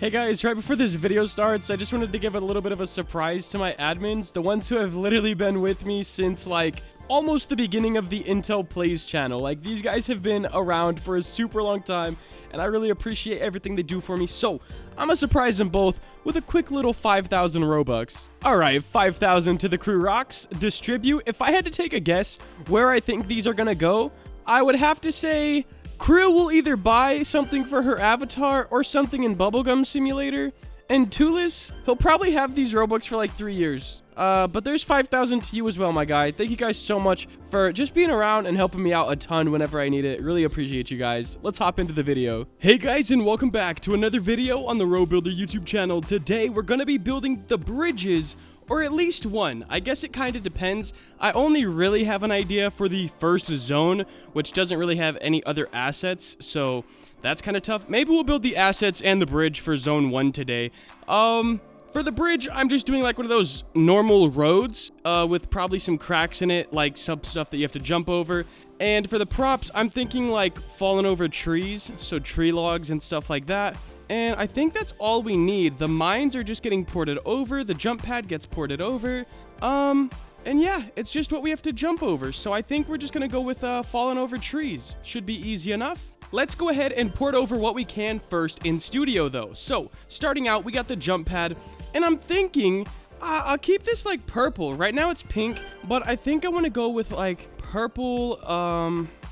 Hey guys, right before this video starts, I just wanted to give a little bit of a surprise to my admins, the ones who have literally been with me since like almost the beginning of the Intel Plays channel. Like, these guys have been around for a super long time, and I really appreciate everything they do for me. So I'm gonna surprise them both with a quick little 5,000 Robux. Alright, 5,000 to the crew rocks. Distribute. If I had to take a guess where I think these are gonna go, I would have to say Crew will either buy something for her avatar or something in Bubblegum Simulator. And Tulis, he'll probably have these Robux for like 3 years. But there's 5,000 to you as well, my guy. Thank you guys so much for just being around and helping me out a ton whenever I need it. Really appreciate you guys. Let's hop into the video. Hey guys, and welcome back to another video on the RoBuilder YouTube channel. Today, we're going to be building the bridges, or at least one. I guess it kind of depends. I only really have an idea for the first zone, which doesn't really have any other assets, so that's kind of tough. Maybe we'll build the assets and the bridge for zone 1 today. For the bridge, I'm just doing like one of those normal roads with probably some cracks in it, like some stuff that you have to jump over. And for the props, I'm thinking like falling over trees, so tree logs and stuff like that. And I think that's all we need. The mines are just getting ported over. The jump pad gets ported over. And yeah, it's just what we have to jump over. So I think we're just going to go with falling over trees. Should be easy enough. Let's go ahead and port over what we can first in studio, though. So starting out, we got the jump pad. And I'm thinking I'll keep this like purple. Right now it's pink, but I think I want to go with like purple.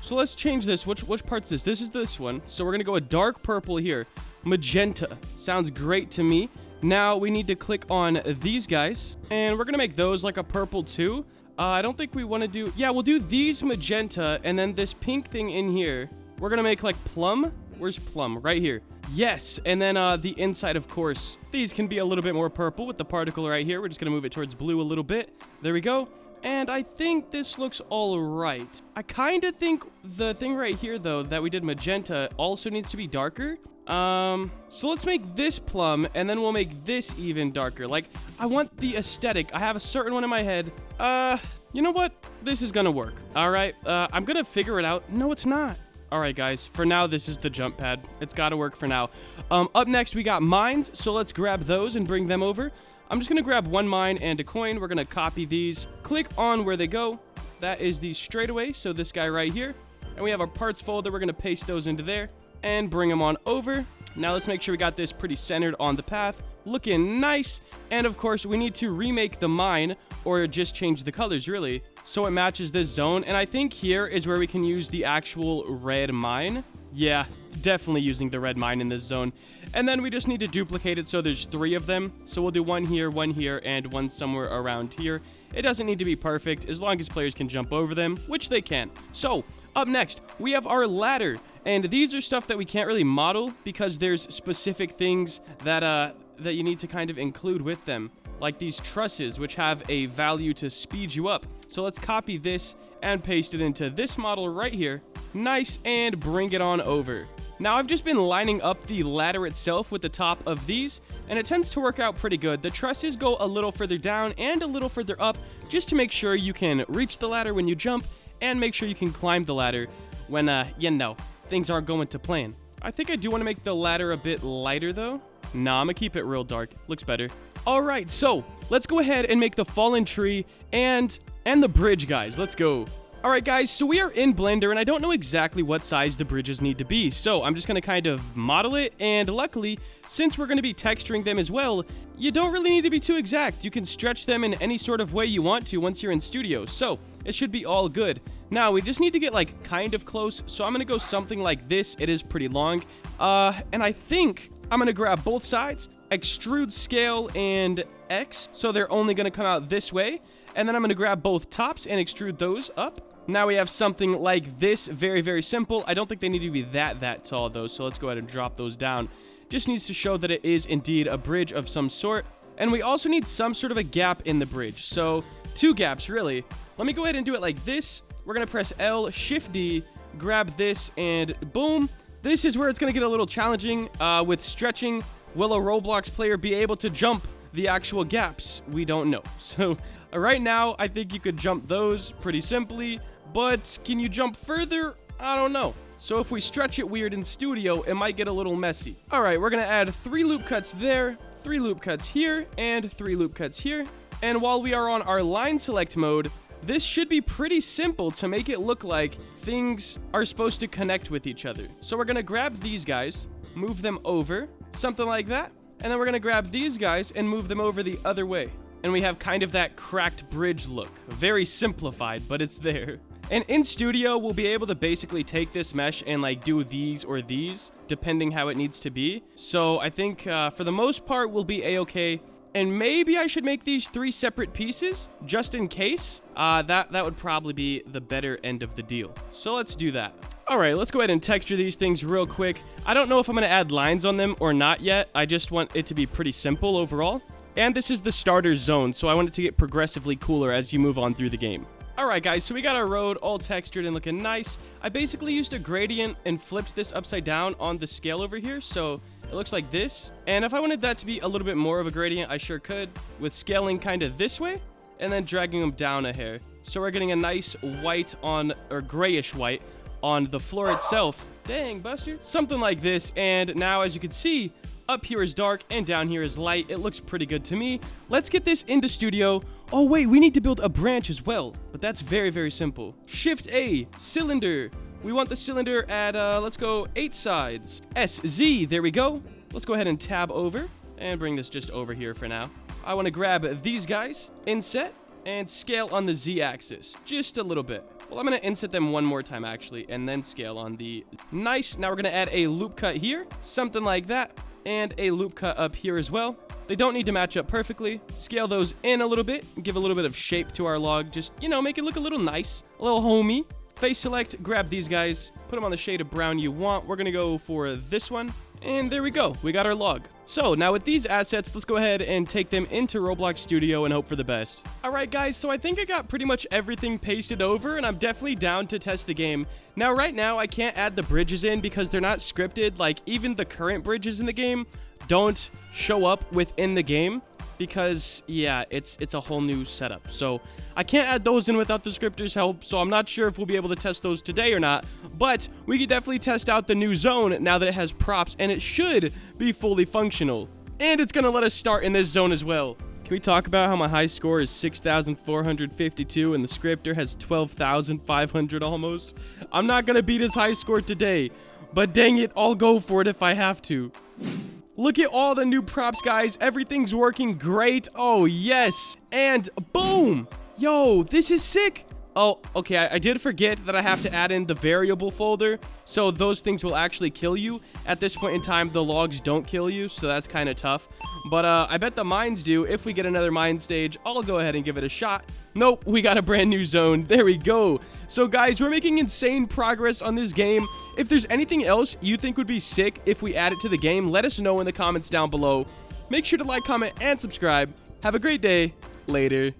So let's change this. Which part's this? This is this one. So we're going to go a dark purple here. Magenta. Sounds great to me. Now we need to click on these guys, and we're going to make those like a purple too. I don't think we want to do... Yeah, we'll do these magenta, and then this pink thing in here, we're going to make like plum. Where's plum? Right here. Yes, and then the inside, of course. These can be a little bit more purple with the particle right here. We're just going to move it towards blue a little bit. There we go. And I think this looks all right. I kind of think the thing right here, though, that we did magenta also needs to be darker. So let's make this plum, and then we'll make this even darker. Like, I want the aesthetic. I have a certain one in my head. You know what? This is gonna work. All right, I'm gonna figure it out. No, it's not. All right, guys, for now, this is the jump pad. It's gotta work for now. Up next, we got mines, so let's grab those and bring them over. I'm just gonna grab one mine and a coin. We're gonna copy these, click on where they go. That is the straightaway, so this guy right here. And we have our parts folder. We're gonna paste those into there and bring them on over. Now let's make sure we got this pretty centered on the path. Looking nice. And of course, we need to remake the mine, or just change the colors really, so it matches this zone. And I think here is where we can use the actual red mine. Yeah, definitely using the red mine in this zone. And then we just need to duplicate it so there's 3 of them. So we'll do one here, and one somewhere around here. It doesn't need to be perfect as long as players can jump over them, which they can. So up next, we have our ladder. And these are stuff that we can't really model because there's specific things that that you need to kind of include with them. Like these trusses, which have a value to speed you up. So let's copy this and paste it into this model right here. Nice, and bring it on over. Now, I've just been lining up the ladder itself with the top of these, and it tends to work out pretty good. The trusses go a little further down and a little further up, just to make sure you can reach the ladder when you jump, and make sure you can climb the ladder when, you know, things aren't going to plan. I think I do want to make the ladder a bit lighter, though. Nah, I'm gonna keep it real dark. Looks better. All right, so let's go ahead and make the fallen tree and the bridge, guys. Let's go. All right, guys, so we are in Blender, and I don't know exactly what size the bridges need to be, so I'm just going to kind of model it, and luckily, since we're going to be texturing them as well, you don't really need to be too exact. You can stretch them in any sort of way you want to once you're in studio, so it should be all good. Now, we just need to get, like, kind of close, so I'm going to go something like this. It is pretty long, and I think I'm going to grab both sides, extrude scale and X, so they're only going to come out this way, and then I'm going to grab both tops and extrude those up. Now we have something like this, very, very simple. I don't think they need to be that tall, though, so let's go ahead and drop those down. Just needs to show that it is indeed a bridge of some sort. And we also need some sort of a gap in the bridge, so 2 gaps, really. Let me go ahead and do it like this. We're going to press L, Shift D, grab this, and boom. This is where it's going to get a little challenging with stretching. Will a Roblox player be able to jump the actual gaps? We don't know. So right now, I think you could jump those pretty simply. But can you jump further? I don't know. So if we stretch it weird in studio, it might get a little messy. All right, we're gonna add 3 loop cuts there, 3 loop cuts here, and 3 loop cuts here. And while we are on our line select mode, this should be pretty simple to make it look like things are supposed to connect with each other. So we're gonna grab these guys, move them over, something like that. And then we're gonna grab these guys and move them over the other way. And we have kind of that cracked bridge look. Very simplified, but it's there. And in studio, we'll be able to basically take this mesh and like do these or these, depending how it needs to be. So I think for the most part, we'll be a-okay. And maybe I should make these 3 separate pieces, just in case. That would probably be the better end of the deal. So let's do that. All right, let's go ahead and texture these things real quick. I don't know if I'm going to add lines on them or not yet. I just want it to be pretty simple overall. And this is the starter zone, so I want it to get progressively cooler as you move on through the game. All right, guys, so we got our road all textured and looking nice. I basically used a gradient and flipped this upside down on the scale over here, so it looks like this. And if I wanted that to be a little bit more of a gradient, I sure could, with scaling kind of this way and then dragging them down a hair. So we're getting a nice white on, or grayish white, on the floor itself. Dang, Buster. Something like this, and now as you can see, up here is dark and down here is light. It looks pretty good to me. Let's get this into studio. Oh wait, we need to build a branch as well, but that's very, very simple. Shift A, cylinder. We want the cylinder at, let's go 8 sides. SZ, there we go. Let's go ahead and tab over and bring this just over here for now. I want to grab these guys, inset, and scale on the Z axis, just a little bit. Well, I'm going to inset them one more time actually, and then scale on the... Nice. Now we're going to add a loop cut here, something like that. And a loop cut up here as well. They don't need to match up perfectly. Scale those in a little bit, give a little bit of shape to our log. Just, you know, make it look a little nice, a little homey. Face select, grab these guys, put them on the shade of brown you want. We're gonna go for this one. And there we go, we got our log. So now with these assets, let's go ahead and take them into Roblox Studio and hope for the best. All right, guys, so I think I got pretty much everything pasted over, and I'm definitely down to test the game. Now, right now, I can't add the bridges in because they're not scripted. Like, even the current bridges in the game don't show up within the game because, yeah, it's a whole new setup. So I can't add those in without the scripter's help, so I'm not sure if we'll be able to test those today or not, but we could definitely test out the new zone now that it has props, and it should be fully functional. And it's going to let us start in this zone as well. Can we talk about how my high score is 6,452 and the scripter has 12,500 almost? I'm not going to beat his high score today, but dang it, I'll go for it if I have to. Look at all the new props, guys. Everything's working great. Oh, yes. And boom. Yo, this is sick. Oh, okay. I did forget that I have to add in the variable folder. So those things will actually kill you. At this point in time, the logs don't kill you. So that's kind of tough. But I bet the mines do. If we get another mine stage, I'll go ahead and give it a shot. Nope, we got a brand new zone. There we go. So guys, we're making insane progress on this game. If there's anything else you think would be sick if we add it to the game, let us know in the comments down below. Make sure to like, comment, and subscribe. Have a great day. Later.